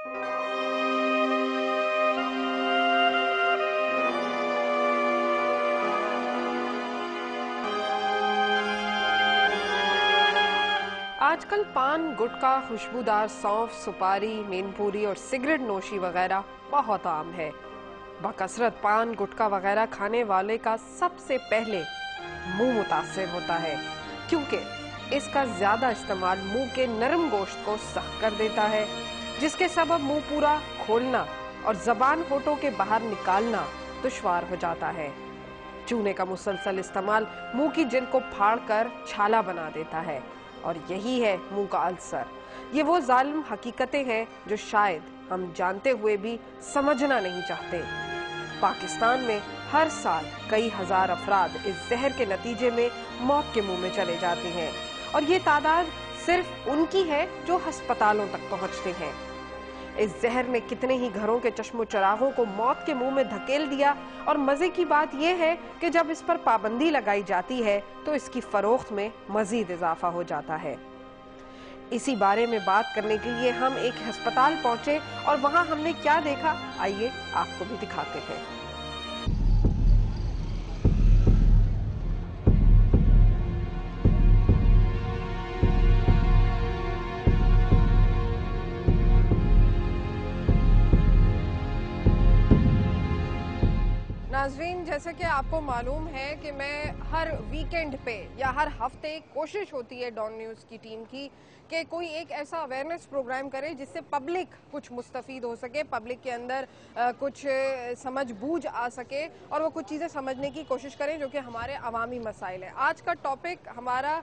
آج کل پان، گٹکا، خوشبودار سونف، سپاری، مین پوری اور سگریٹ نوشی وغیرہ بہت عام ہے۔ بکثرت پان، گٹکا وغیرہ کھانے والے کا سب سے پہلے منہ متاثر ہوتا ہے، کیونکہ اس کا زیادہ استعمال منہ کے نرم گوشت کو سخت کر دیتا ہے، جس کے سبب منہ پورا کھولنا اور زبان ہونٹوں کے باہر نکالنا دشوار ہو جاتا ہے۔ چونے کا مسلسل استعمال منہ کی جلد کو پھاڑ کر چھالا بنا دیتا ہے، اور یہی ہے منہ کا السر۔ یہ وہ ظالم حقیقتیں ہیں جو شاید ہم جانتے ہوئے بھی سمجھنا نہیں چاہتے۔ پاکستان میں ہر سال کئی ہزار افراد اس زہر کے نتیجے میں موت کے منہ میں چلے جاتے ہیں، اور یہ تعداد صرف ان کی ہے جو ہسپتالوں تک پہنچتے ہیں۔ اس زہر نے کتنے ہی گھروں کے چشم و چراغوں کو موت کے منہ میں دھکیل دیا، اور مزے کی بات یہ ہے کہ جب اس پر پابندی لگائی جاتی ہے تو اس کی فروخت میں مزید اضافہ ہو جاتا ہے۔ اسی بارے میں بات کرنے کے لیے ہم ایک ہسپتال پہنچے، اور وہاں ہم نے کیا دیکھا آئیے آپ کو بھی دکھاتے ہیں۔ ناظرین، جیسے کہ آپ کو معلوم ہے کہ میں ہر ویکینڈ پہ یا ہر ہفتے کوشش ہوتی ہے ڈان نیوز کی ٹیم کی کہ کوئی ایک ایسا اویئرنیس پروگرام کرے جس سے پبلک کچھ مستفید ہو سکے، پبلک کے اندر کچھ سمجھ بوجھ آ سکے، اور وہ کچھ چیزیں سمجھنے کی کوشش کریں جو کہ ہمارے عوامی مسائل ہیں۔ آج کا ٹاپک ہمارا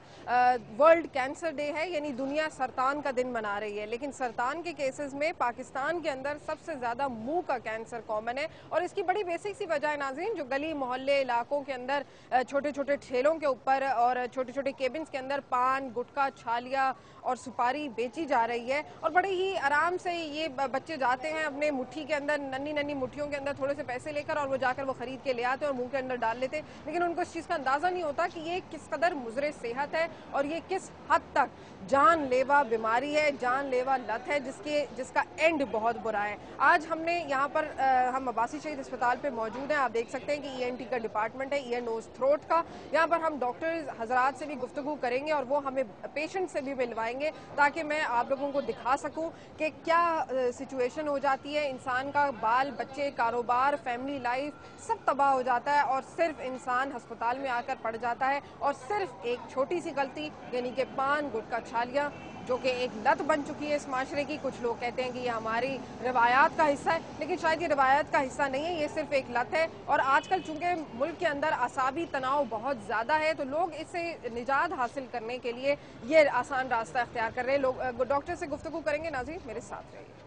ورلڈ کینسر ڈے ہے، یعنی دنیا سرطان کا دن منا رہی ہے، لیکن سرطان کے کیسز میں پاکستان کے اندر سب سے زیادہ منہ کا کینسر کامن ہے، اور اس کی بڑی بیسک سی وجہ ہے ناظرین، جو گلی محلے علاقوں کے اندر چھوٹے چھوٹے ٹھیلوں کے اوپر اور چھوٹے چھوٹے کیبنز کے اندر پان، گٹکا، چھالیا اور سپاری بیچی جا رہی ہے، اور بڑے ہی آرام سے یہ بچے جاتے ہیں اپنے مٹھی کے اندر، ننی ننی مٹھیوں کے اندر تھوڑے سے پیسے لے کر، اور وہ جا کر وہ خرید کے لے آتے اور منہ کے اندر ڈال لیتے، لیکن ان کو اس چیز کا اندازہ نہیں ہوتا کہ یہ کس قدر مضر صحت ہے، اور یہ کس حد تک جان لیوا بیماری ہے، جان لیوا لت ہے، جس کا اینڈ بہت برا ہے۔ آج ہم نے یہاں پر ہم عباسی شہید اسپتال پہ موجود ہیں، آپ دیکھ سکتے ہیں کہ ENT کا ڈپارٹمنٹ ہے، ایئر نوز تھروٹ کا۔ یہاں پر ہم ڈاکٹرز حضرات سے بھی گفتگو کریں گے، اور وہ ہمیں پیشنٹ سے بھی ملوائیں گے، تاکہ میں آپ لوگوں کو دکھا سکوں کہ کیا سچویشن ہو جاتی ہے، انسان کا بال بچے، کاروبار، فیملی لائف سب تباہ ہو جاتا ہے، اور صرف انسان ہسپتال میں آ کر پڑ جاتا ہے، اور صرف ایک چھوٹی سی غلطی، یعنی کہ پان، گٹکا، چھالیا، جو کہ ایک لت بن چکی ہے اس معاشرے کی۔ کچھ لوگ کہتے ہیں کہ یہ ہماری روایات کا حصہ ہے، لیکن شاید یہ روایات کا حصہ نہیں ہے، یہ صرف ایک لت ہے، اور آج کل چونکہ ملک کے اندر اعصابی تناؤ بہت زیادہ ہے، تو لوگ اس سے نجات حاصل کرنے کے لیے یہ آسان راستہ اختیار کر رہے ہیں۔ لوگ ڈاکٹر سے گفتگو کریں گے، ناظرین میرے ساتھ رہیے۔